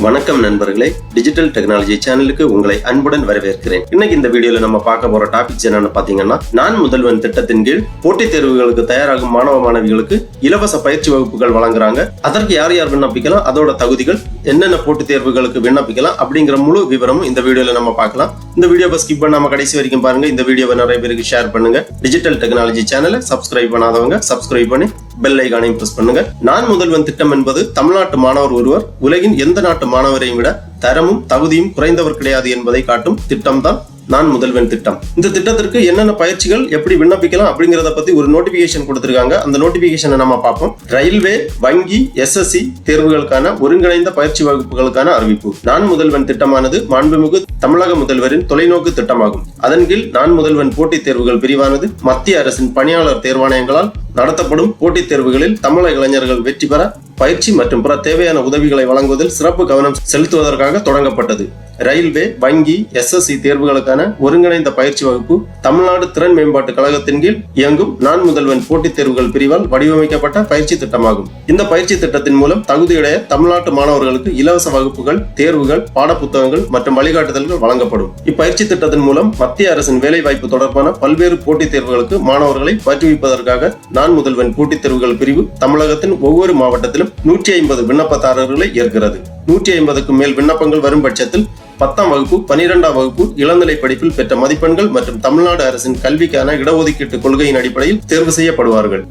வணக்கம் நண்பர்களே, digital technology சேனலுக்கு உங்களை அன்புடன் வரவேற்கிறேன். இன்னைக்கு இந்த வீடியோல நம்ம பார்க்க போற டாபிக்ஸ் என்னன்னு பாத்தீங்கன்னா, நான் முதல்வன் திட்டத்தின் கீழ் போட்டித் தேர்வுகளுக்கு தயாராகும் மாணவ மாணவிகளுக்கு இலவச பயிற்சி வகுப்புகள் வழங்குறாங்க. அதற்கு யார் யார் விண்ணப்பிக்கலாம், அதோட தகுதிகள், என்னென்ன போட்டித் தேர்வுகளுக்கு விண்ணப்பிக்கலாம் அப்படிங்கிற முழு விவரமும் இந்த வீடியோல நம்ம பார்க்கலாம். இந்த வீடியோவை ஸ்கிப் பண்ணாம கடைசி வரைக்கும் பாருங்க. இந்த வீடியோவை நிறைய பேருக்கு ஷேர் பண்ணுங்க. டிஜிட்டல் டெக்னாலஜி சேனலை சப்ஸ்கிரைப் பண்ணாதவங்க சப்ஸ்கிரைப் பண்ணி பெல் ஐகானையும் பிரஸ் பண்ணுங்க. நான் முதல்வன் திட்டம் என்பது தமிழ்நாட்டு மாணவர் ஒருவர் உலகின் எந்த நாட்டு மாணவரையும் விட தரமும் தகுதியும் குறைந்தவர் கிடையாது என்பதை காட்டும் திட்டம் தான் நான் முதல்வன் திட்டம். இந்த திட்டத்திற்கு என்னென்ன பயிற்சிகள் எப்படி விண்ணப்பிக்கலாம் அப்படிங்கறத பத்தி ஒரு நோட்டிபிகேஷன் கொடுத்திருக்காங்க. அந்த நோட்டிபிகேஷனை நம்ம பார்ப்போம். ரயில்வே, வங்கி, SSC தேர்வுகளுக்கான ஒருங்கிணைந்த பயிற்சி வகுப்புகளுக்கான அறிவிப்பு. நான் முதல்வன் திட்டமானது மாண்புமிகு தமிழக முதல்வரின் தொலைநோக்கு திட்டமாகும். அதன் கீழ் நான் முதல்வன் போட்டித் தேர்வுகள் பிரிவானது மத்திய அரசின் பணியாளர் தேர்வாணையங்களால் நடத்தப்படும் போட்டித் தேர்வுகளில் தமிழக இளைஞர்கள் வெற்றி பெற பயிற்சி மற்றும் பிற தேவையான உதவிகளை வழங்குவதில் சிறப்பு கவனம் செலுத்துவதற்காக தொடங்கப்பட்டது. ரயில்வே, வங்கி, SSC தேர்வுகளுக்கான ஒருங்கிணைந்த பயிற்சி வகுப்பு தமிழ்நாடு திறன் மேம்பாட்டு கழகத்தின் கீழ் இயங்கும் நான் முதல்வன் போட்டித் தேர்வுகள் பிரிவால் வடிவமைக்கப்பட்ட பயிற்சி திட்டமாகும். இந்த பயிற்சி திட்டத்தின் மூலம் தகுதியுடைய தமிழ்நாட்டு மாணவர்களுக்கு இலவச வகுப்புகள், தேர்வுகள், பாடப்புத்தகங்கள் மற்றும் வழிகாட்டுதல்கள் வழங்கப்படும். இப்பயிற்சி திட்டத்தின் மூலம் மத்திய அரசின் வேலைவாய்ப்பு தொடர்பான பல்வேறு போட்டித் தேர்வுகளுக்கு மாணவர்களை பயிற்றுவிப்பதற்காக நான் முதல்வன் போட்டித் தேர்வுகள் பிரிவு தமிழகத்தின் ஒவ்வொரு மாவட்டத்திலும் 150 விண்ணப்பதாரர்களை ஏற்கிறது. 150க்கும் மேல் விண்ணப்பங்கள் வரும் பட்சத்தில் 10ஆம் வகுப்பு, 12ஆம் வகுப்பு இளநிலை படிப்பில் பெற்ற மதிப்பெண்கள் மற்றும் தமிழ்நாடு அரசின் கல்விக்கான இடஒதுக்கீட்டு கொள்கையின் அடிப்படையில் தேர்வு செய்யப்படுவார்கள்.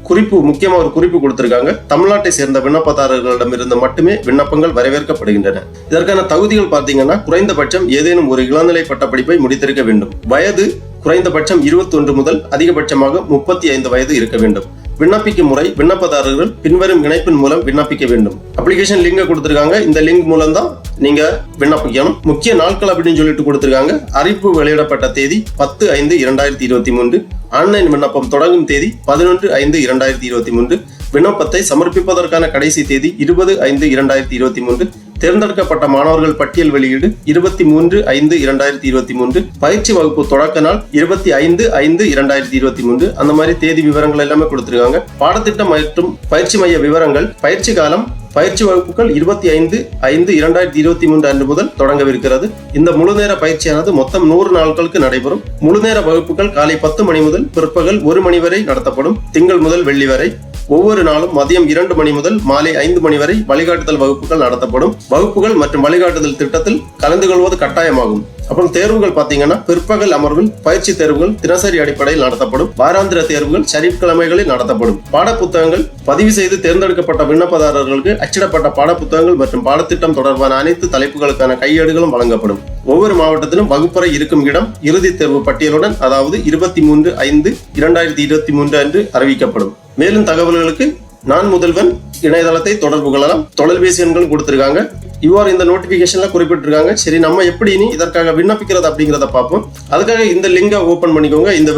முக்கியமா ஒரு குறிப்பு கொடுத்திருக்காங்க. தமிழ்நாட்டை சேர்ந்த விண்ணப்பதாரர்களிடமிருந்து மட்டுமே விண்ணப்பங்கள் வரவேற்கப்படுகின்றன. இதற்கான தகுதிகள் பார்த்தீங்கன்னா, குறைந்தபட்சம் ஏதேனும் ஒரு இளநிலை பட்ட படிப்பை முடித்திருக்க வேண்டும். வயது குறைந்தபட்சம் 21 முதல் அதிகபட்சமாக 35 வயது இருக்க வேண்டும். விண்ணப்பிக்கும் முறை: விண்ணப்பதாரர்கள் பின்வரும் இணைப்பின் மூலம் விண்ணப்பிக்க வேண்டும். அப்ளிகேஷன் லிங்க் கொடுத்திருக்காங்க. இந்த லிங்க் மூலம் தான் நீங்க விண்ணப்பிக்கணும். முக்கிய நாட்கள் அப்படின்னு சொல்லிட்டு கொடுத்திருக்காங்க. அறிவிப்பு வெளியிடப்பட்ட தேதி 10/5/2023. ஆன்லைன் விண்ணப்பம் தொடங்கும் தேதி 11/5/2023. விண்ணப்பத்தை சமர்ப்பிப்பதற்கான கடைசி தேதி 20/5/2023. தேர்ந்தெடுக்கப்பட்ட மாணவர்கள் பட்டியல் வெளியீடு 23/5/2023. பயிற்சி வகுப்பு தொடக்க நாள் 25/5/2023. அந்த மாதிரி தேதி விவரங்கள் எல்லாமே கொடுத்திருக்காங்க. பாடத்திட்டம் மற்றும் பயிற்சி மைய விவரங்கள்: பயிற்சி காலம்: பயிற்சி வகுப்புகள் 25/5/2023 அன்று முதல் தொடங்கவிருக்கிறது. இந்த முழுநேர பயிற்சியானது மொத்தம் 100 நாட்களுக்கு நடைபெறும். முழுநேர வகுப்புகள் காலை 10 மணி முதல் பிற்பகல் 1 மணி வரை நடத்தப்படும். திங்கள் முதல் வெள்ளி வரை. ஒவ்வொரு நாளும் மதியம் 2 மணி முதல் மாலை 5 மணி வரை வழிகாட்டுதல் வகுப்புகள் நடத்தப்படும். வகுப்புகள் மற்றும் வழிகாட்டுதல் திட்டத்தில் கலந்து கொள்வது கட்டாயமாகும். அப்புறம் தேர்வுகள் பாத்தீங்கன்னா, பிற்பகல் அமர்வில் பயிற்சி தேர்வுகள் தினசரி அடிப்படையில் நடத்தப்படும். வாராந்திர தேர்வுகள் சனிக்கிழமைகளில் நடத்தப்படும். பாடப்புத்தகங்கள்: பதிவு செய்து தேர்ந்தெடுக்கப்பட்ட விண்ணப்பதாரர்களுக்கு அச்சிடப்பட்ட பாடப்புத்தகங்கள் மற்றும் பாடத்திட்டம் தொடர்பான அனைத்து தலைப்புகளுக்கான கையேடுகளும் வழங்கப்படும். ஒவ்வொரு மாவட்டத்திலும் வகுப்பறை இருக்கும் இடம் இறுதி தேர்வு பட்டியலுடன், அதாவது 23/5/2023 அன்று அறிவிக்கப்படும். மேலும் தகவல்களுக்கு நான் முதல்வன் இணையதளத்தை தொடர்பு கொள்ளலாம். தொலைபேசி எண்களும் கொடுத்திருக்காங்க. இவ்வாறு இந்த நோட்டிபிகேஷன்ல குறிப்பிட்டிருக்காங்க. சரி, நம்ம எப்படி இனி இதற்காக விண்ணப்பிக்கிறது அப்படிங்கிறத பார்ப்போம். அதுக்காக இந்த லிங்கை ஓபன் பண்ணிக்கோங்க. இந்த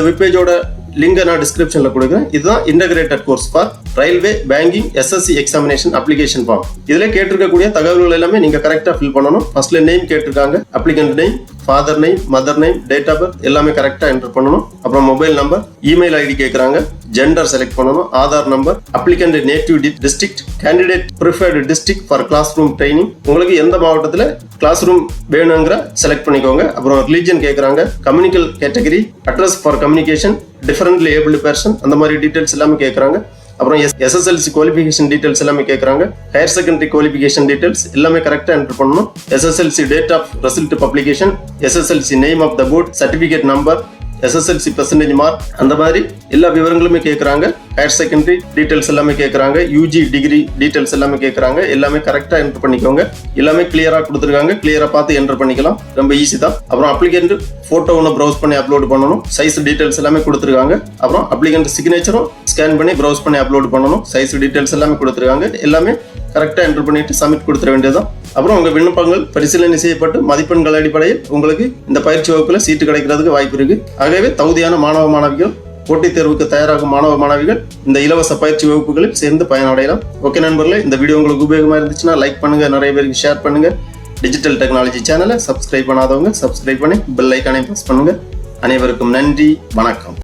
வெப்பேஜோட லிங்கை நான் டிஸ்கிரிப்ஷன்ல கொடுக்குறேன். இதுதான் integrated course for railway, banking, SSC examination application form. இதுல கேட்டிருக்கக்கூடிய தகவல்கள் எல்லாமே நீங்க கரெக்டா ஃபில் பண்ணணும். ஃபர்ஸ்ட்ல நேம் கேட்டிருக்காங்க. Applicant name, father name, mother name, date of birth எல்லாமே கரெக்டா என்டர் பண்ணணும். அப்புறம் மொபைல் நம்பர், இமெயில் ஐடி கேட்கறாங்க. ஜெண்டர் செலக்ட் பண்ணணும். Aadhaar number, applicant native district, candidate preferred district for classroom training. உங்களுக்கு எந்த மாவட்டத்துல கிளாஸ் ரூம் வேணுங்கிற செலக்ட் பண்ணிக்கோங்க. அப்புறம் ரிலீஜன் கேட்கறாங்க. Communal category, address for communication, differently abled person, அந்த மாதிரி டீடைல்ஸ் எல்லாமே கேட்கறாங்க. அப்புறம் SSLC குவாலிஃபிகேஷன் டீடைல்ஸ் எல்லாமே கேட்கறாங்க. ஹையர் செகண்டரி குவாலிஃபிகேஷன் டீடைல்ஸ் எல்லாமே கரெக்டா என்டர் பண்ணணும். SSLC date of result publication, SSLC name of the board, certificate number, SSLC percentage mark, அந்த மாதிரி எல்லா விவரங்களுமே கேட்கறாங்க. ஹையர் செகண்டரி டீடைல்ஸ் எல்லாமே கேட்கறாங்க. UG டிகிரி டீடைல்ஸ் எல்லாமே கேட்கறாங்க. எல்லாமே கரெக்டா என்டர் பண்ணிக்கோங்க. எல்லாமே கிளியரா கொடுத்துருக்காங்க. கிளியரா பார்த்து என்டர் பண்ணிக்கலாம். ரொம்ப ஈஸி தான். அப்புறம் அப்ளிகன்ட் போட்டோ ஒன்று ப்ரௌஸ் பண்ணி அப்லோட் பண்ணணும். சைஸ் டீடைல்ஸ் எல்லாமே கொடுத்துருக்காங்க. அப்புறம் அப்ளிகன்ட் சிக்னேச்சரும் ஸ்கேன் பண்ணி ப்ரௌஸ் பண்ணி அப்லோட் பண்ணணும். சைஸ் டீடைல்ஸ் எல்லாமே கொடுத்துருக்காங்க. எல்லாமே கரெக்டா என்டர் பண்ணிட்டு சப்மிட் கொடுத்துட வேண்டியதுதான். அப்புறம் உங்க விண்ணப்பங்கள் பரிசீலனை செய்யப்பட்டு மதிப்பெண்கள் அடிப்படையில் உங்களுக்கு இந்த பயிற்சி வகுப்புல சீட்டு கிடைக்கிறதுக்கு வாய்ப்பு இருக்கு. ஆகவே தகுதியான மாணவ மாணவிகள், போட்டித் தேர்வுக்கு தயாராகும் மாணவ மாணவிகள் இந்த இலவச பயிற்சி வகுப்புகளில் சேர்ந்து பயனடையலாம். ஓகே நண்பர்களே, இந்த வீடியோ உங்களுக்கு உபயோகமா இருந்துச்சுன்னா லைக் பண்ணுங்க, நிறைய பேருக்கு ஷேர் பண்ணுங்க. டிஜிட்டல் டெக்னாலஜி சேனலை சப்ஸ்கிரைப் பண்ணாதவங்க சப்ஸ்கிரைப் பண்ணி பெல் ஐக்கானை பிரஸ் பண்ணுங்க. அனைவருக்கும் நன்றி, வணக்கம்.